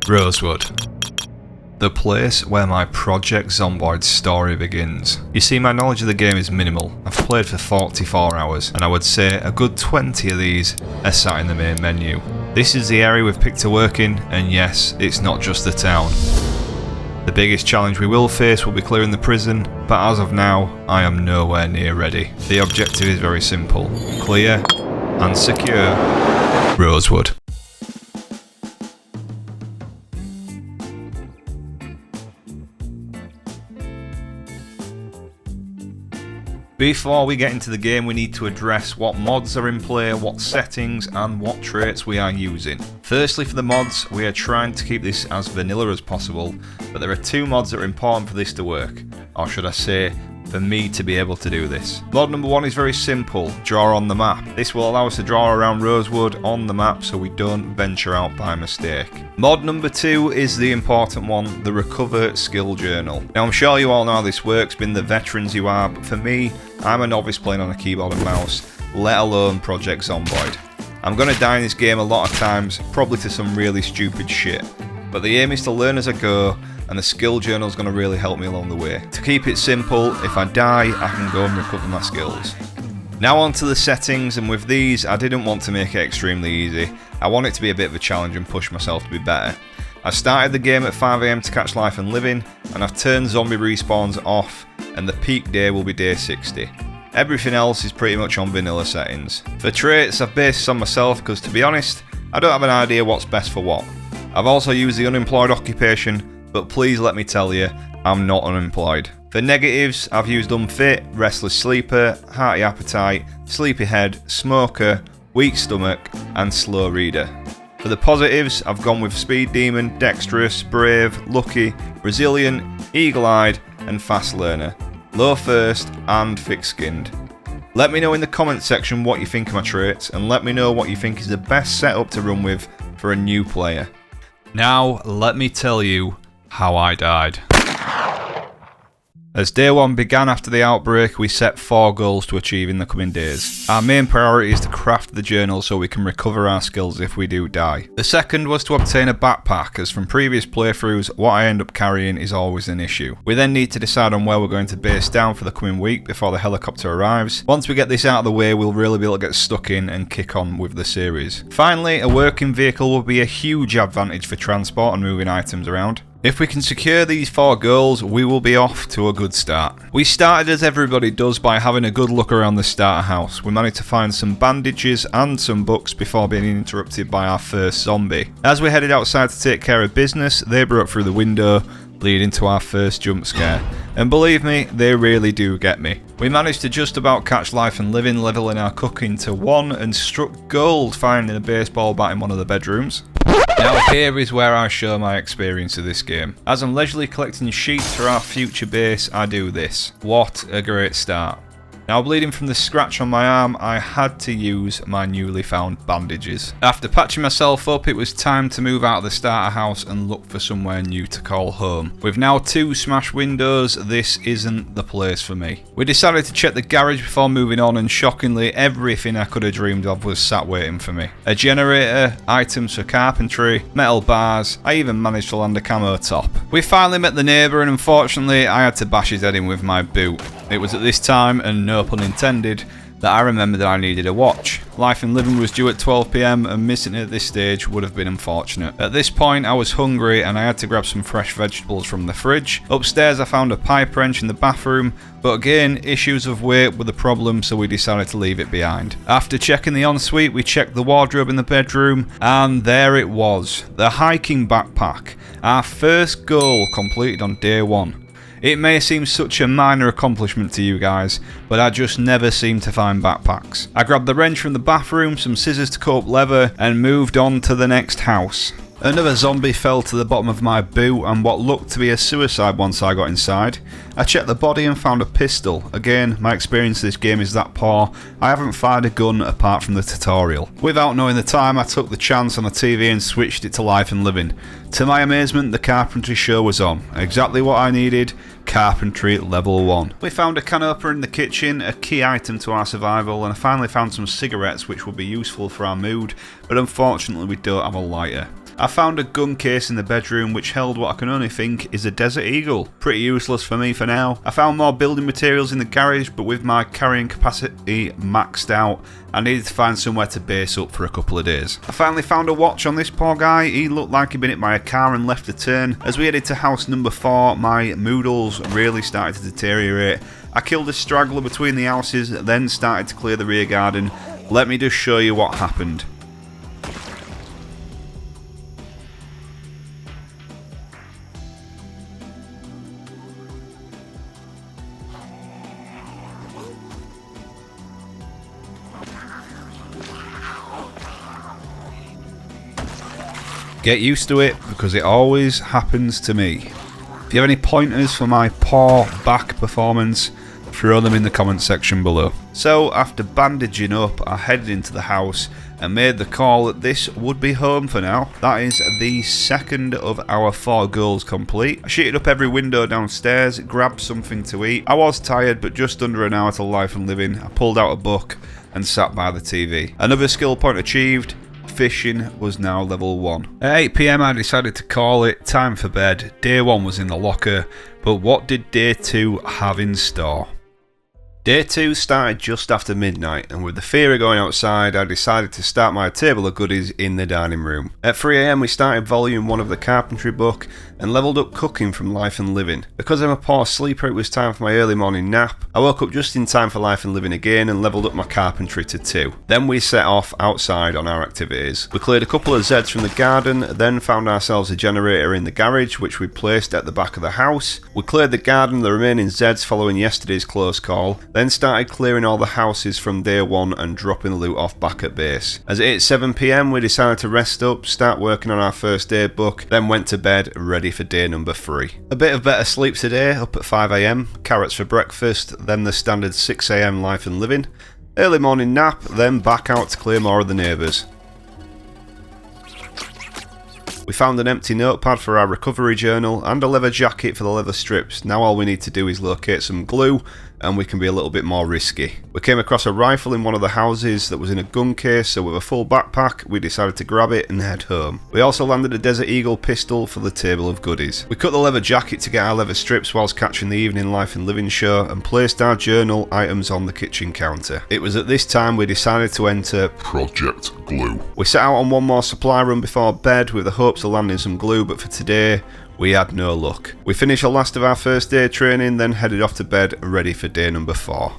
Rosewood. The place where my Project Zomboid story begins. You see, my knowledge of the game is minimal. I've played for 44 hours, and I would say a good 20 of these are sat in the main menu. This is the area we've picked to work in, and yes, it's not just the town. The biggest challenge we will face will be clearing the prison, but as of now, I am nowhere near ready. The objective is very simple: clear and secure Rosewood. Before we get into the game, we need to address what mods are in play, what settings and what traits we are using. Firstly, for the mods, we are trying to keep this as vanilla as possible, but there are two mods that are important for this to work, or should I say, for me to be able to do this. Mod number one is very simple: draw on the map. This will allow us to draw around Rosewood on the map so we don't venture out by mistake. Mod number two is the important one, the recover skill journal. Now I'm sure you all know how this works, being the veterans you are, but for me, I'm a novice playing on a keyboard and mouse, let alone Project Zomboid. I'm going to die in this game a lot of times, probably to some really stupid shit, but the aim is to learn as I go, and the skill journal is going to really help me along the way. To keep it simple, if I die, I can go and recover my skills. Now on to the settings, and with these, I didn't want to make it extremely easy. I want it to be a bit of a challenge and push myself to be better. I started the game at 5 AM to catch life and living, and I've turned zombie respawns off, and the peak day will be day 60. Everything else is pretty much on vanilla settings. For traits, I've based this on myself because, to be honest, I don't have an idea what's best for what. I've also used the unemployed occupation, but please let me tell you, I'm not unemployed. For negatives, I've used unfit, restless sleeper, hearty appetite, sleepy head, smoker, weak stomach, and slow reader. For the positives, I've gone with speed demon, dexterous, brave, lucky, resilient, eagle-eyed, and fast learner, low first, and thick-skinned. Let me know in the comments section what you think of my traits, and let me know what you think is the best setup to run with for a new player. Now, let me tell you how I died. As day one began after the outbreak, we set 4 goals to achieve in the coming days. Our main priority is to craft the journal so we can recover our skills if we do die. The second was to obtain a backpack, as from previous playthroughs, what I end up carrying is always an issue. We then need to decide on where we're going to base down for the coming week before the helicopter arrives. Once we get this out of the way, we'll really be able to get stuck in and kick on with the series. Finally, a working vehicle will be a huge advantage for transport and moving items around. If we can secure these 4 goals, we will be off to a good start. We started as everybody does by having a good look around the starter house. We managed to find some bandages and some books before being interrupted by our first zombie. As we headed outside to take care of business, they broke through the window, leading to our first jump scare. And believe me, they really do get me. We managed to just about catch life and living, leveling our cooking to 1 and struck gold finding a baseball bat in one of the bedrooms. Now here is where I show my experience of this game. As I'm leisurely collecting sheets for our future base, I do this. What a great start. Now bleeding from the scratch on my arm, I had to use my newly found bandages. After patching myself up, it was time to move out of the starter house and look for somewhere new to call home. With now 2 smashed windows, this isn't the place for me. We decided to check the garage before moving on, and shockingly, everything I could have dreamed of was sat waiting for me. A generator, items for carpentry, metal bars, I even managed to land a camo top. We finally met the neighbour, and unfortunately I had to bash his head in with my boot. It was at this time, and no pun intended, that I remembered that I needed a watch. Life and Living was due at 12 PM, and missing it at this stage would have been unfortunate. At this point I was hungry and I had to grab some fresh vegetables from the fridge. Upstairs I found a pipe wrench in the bathroom, but again issues of weight were the problem, so we decided to leave it behind. After checking the ensuite, we checked the wardrobe in the bedroom, and there it was, the hiking backpack. Our first goal completed on day 1. It may seem such a minor accomplishment to you guys, but I just never seem to find backpacks. I grabbed the wrench from the bathroom, some scissors to cut up leather, and moved on to the next house. Another zombie fell to the bottom of my boot, and what looked to be a suicide once I got inside. I checked the body and found a pistol. Again, my experience of this game is that poor, I haven't fired a gun apart from the tutorial. Without knowing the time, I took the chance on the TV and switched it to Life and Living. To my amazement, the carpentry show was on. Exactly what I needed, carpentry level 1. We found a can opener in the kitchen, a key item to our survival, and I finally found some cigarettes which would be useful for our mood, but unfortunately we don't have a lighter. I found a gun case in the bedroom which held what I can only think is a Desert Eagle. Pretty useless for me for now. I found more building materials in the garage, but with my carrying capacity maxed out, I needed to find somewhere to base up for a couple of days. I finally found a watch on this poor guy. He looked like he'd been hit by a car and left a turn. As we headed to house number 4, my moodles really started to deteriorate. I killed a straggler between the houses, then started to clear the rear garden. Let me just show you what happened. Get used to it, because it always happens to me. If you have any pointers for my poor back performance, throw them in the comment section below. So after bandaging up, I headed into the house and made the call that this would be home for now. That is the second of our 4 goals complete. I sheeted up every window downstairs, grabbed something to eat. I was tired, but just under an hour to life and living. I pulled out a book and sat by the TV. Another skill point achieved. Fishing was now level 1. At 8 PM I decided to call it time for bed. Day 1 was in the locker, but what did day 2 have in store? Day 2 started just after midnight, and with the fear of going outside, I decided to start my table of goodies in the dining room. At 3 AM we started volume 1 of the carpentry book and levelled up cooking from Life and Living. Because I'm a poor sleeper, it was time for my early morning nap. I woke up just in time for Life and Living again and levelled up my carpentry to 2. Then we set off outside on our activities. We cleared a couple of Zeds from the garden, then found ourselves a generator in the garage which we placed at the back of the house. We cleared the garden of the remaining Zeds following yesterday's close call, then started clearing all the houses from day 1 and dropping the loot off back at base. As it hit 7 PM we decided to rest up, start working on our first aid book, then went to bed ready for day number 3. A bit of better sleep today, up at 5 AM, carrots for breakfast, then the standard 6 AM Life and Living, early morning nap, then back out to clear more of the neighbours. We found an empty notepad for our recovery journal and a leather jacket for the leather strips. Now all we need to do is locate some glue and we can be a little bit more risky. We came across a rifle in one of the houses that was in a gun case, so with a full backpack we decided to grab it and head home. We also landed a Desert Eagle pistol for the table of goodies. We cut the leather jacket to get our leather strips whilst catching the evening Life and Living show and placed our journal items on the kitchen counter. It was at this time we decided to enter Project Glue. We set out on one more supply run before bed with the hopes of landing some glue, but for today we had no luck. We finished the last of our first day training, then headed off to bed ready for day number 4.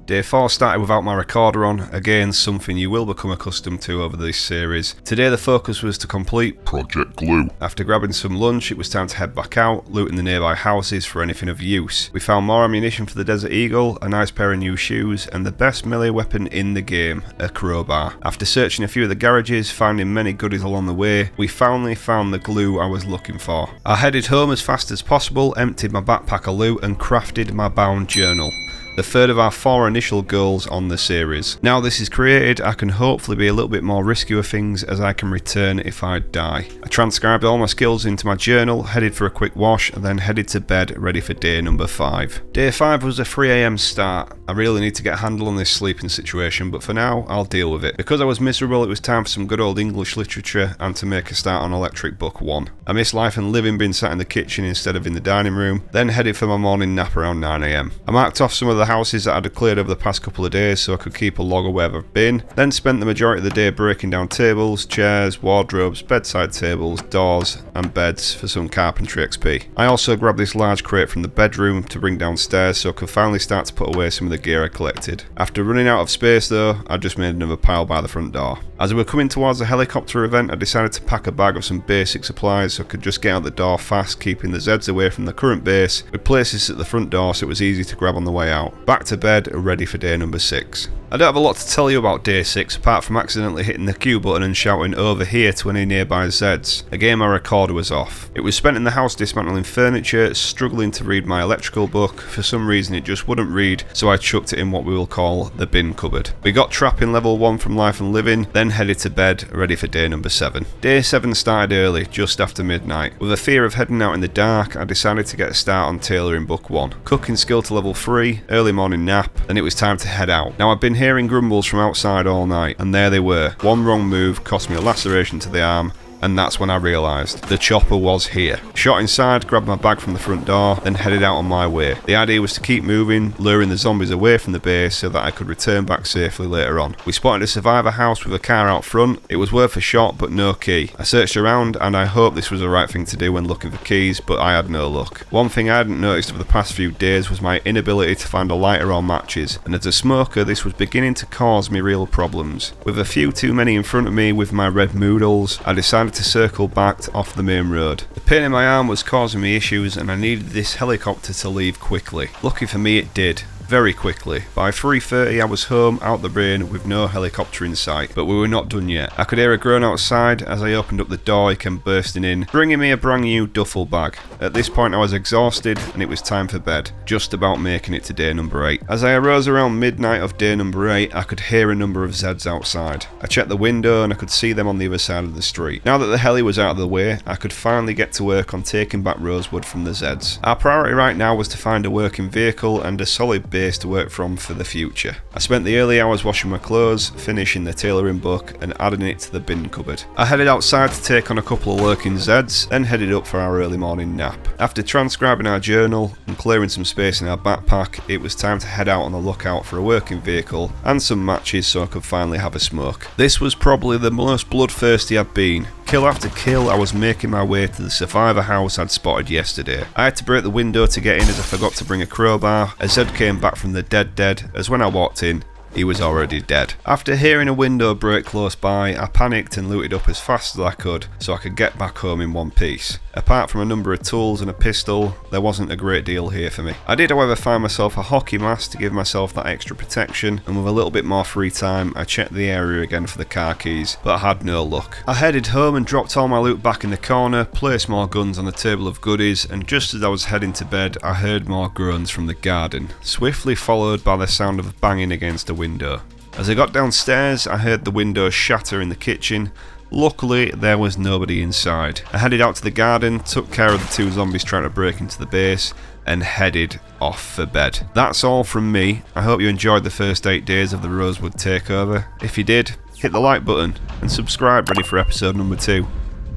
Day 4 started without my recorder on, again something you will become accustomed to over this series. Today the focus was to complete Project Glue. After grabbing some lunch it was time to head back out, looting the nearby houses for anything of use. We found more ammunition for the Desert Eagle, a nice pair of new shoes, and the best melee weapon in the game, a crowbar. After searching a few of the garages, finding many goodies along the way, we finally found the glue I was looking for. I headed home as fast as possible, emptied my backpack of loot and crafted my bound journal. The third of our 4 initial goals on the series. Now this is created, I can hopefully be a little bit more risky with things as I can return if I die. I transcribed all my skills into my journal, headed for a quick wash, and then headed to bed ready for day number 5. Day 5 was a 3 AM start. I really need to get a handle on this sleeping situation, but for now I'll deal with it. Because I was miserable, it was time for some good old English literature and to make a start on Electric Book 1. I missed Life and Living being sat in the kitchen instead of in the dining room, then headed for my morning nap around 9 AM. I marked off some of the houses that I'd cleared over the past couple of days so I could keep a log of where I've been, then spent the majority of the day breaking down tables, chairs, wardrobes, bedside tables, doors and beds for some carpentry XP. I also grabbed this large crate from the bedroom to bring downstairs so I could finally start to put away some of the gear I collected. After running out of space though, I just made another pile by the front door. As we were coming towards the helicopter event, I decided to pack a bag of some basic supplies so I could just get out the door fast, keeping the Zeds away from the current base, with places at the front door so it was easy to grab on the way out. Back to bed, ready for day number 6. I don't have a lot to tell you about day 6 apart from accidentally hitting the Q button and shouting over here to any nearby Zeds. Again my recorder was off. It was spent in the house dismantling furniture, struggling to read my electrical book. For some reason it just wouldn't read, so I chucked it in what we will call the bin cupboard. We got trapping level 1 from Life and Living, then headed to bed ready for day number 7. Day 7 started early, just after midnight. With a fear of heading out in the dark, I decided to get a start on tailoring book 1. Cooking skill to level 3, early morning nap, and it was time to head out. Now I've been hearing grumbles from outside all night, and there they were. One wrong move cost me a laceration to the arm, And that's when I realised the chopper was here. Shot inside, grabbed my bag from the front door, then headed out on my way. The idea was to keep moving, luring the zombies away from the base so that I could return back safely later on. We spotted a survivor house with a car out front. It was worth a shot but no key. I searched around and I hoped this was the right thing to do when looking for keys, but I had no luck. One thing I hadn't noticed over the past few days was my inability to find a lighter or matches, and as a smoker this was beginning to cause me real problems. With a few too many in front of me with my red moodles, I decided to circle back off the main road. The pain in my arm was causing me issues and I needed this helicopter to leave quickly. Lucky for me it did. Very quickly. By 3:30 I was home, out the rain, with no helicopter in sight. But we were not done yet. I could hear a groan outside as I opened up the door. He came bursting in, bringing me a brand new duffel bag. At this point I was exhausted and it was time for bed. Just about making it to day number 8. As I arose around midnight of day number 8, I could hear a number of Zeds outside. I checked the window and I could see them on the other side of the street. Now that the heli was out of the way, I could finally get to work on taking back Rosewood from the Zeds. Our priority right now was to find a working vehicle and a solid base to work from for the future. I spent the early hours washing my clothes, finishing the tailoring book and adding it to the bin cupboard. I headed outside to take on a couple of lurking Zeds, then headed up for our early morning nap. After transcribing our journal and clearing some space in our backpack, it was time to head out on the lookout for a working vehicle and some matches so I could finally have a smoke. This was probably the most bloodthirsty I've been. Kill after kill, I was making my way to the survivor house I'd spotted yesterday. I had to break the window to get in as I forgot to bring a crowbar. A Zed came back from the dead, as when I walked in, he was already dead. After hearing a window break close by, I panicked and looted up as fast as I could so I could get back home in one piece. Apart from a number of tools and a pistol, there wasn't a great deal here for me. I did however find myself a hockey mask to give myself that extra protection, and with a little bit more free time I checked the area again for the car keys, but I had no luck. I headed home and dropped all my loot back in the corner, placed more guns on the table of goodies, and just as I was heading to bed I heard more groans from the garden, swiftly followed by the sound of banging against a window. As I got downstairs I heard the window shatter in the kitchen. Luckily, there was nobody inside. I headed out to the garden, took care of the 2 zombies trying to break into the base, and headed off for bed. That's all from me. I hope you enjoyed the first 8 days of the Rosewood Takeover. If you did, hit the like button and subscribe ready for episode number 2.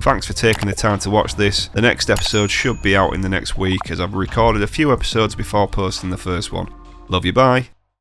Thanks for taking the time to watch this. The next episode should be out in the next week as I've recorded a few episodes before posting the first one. Love you, bye.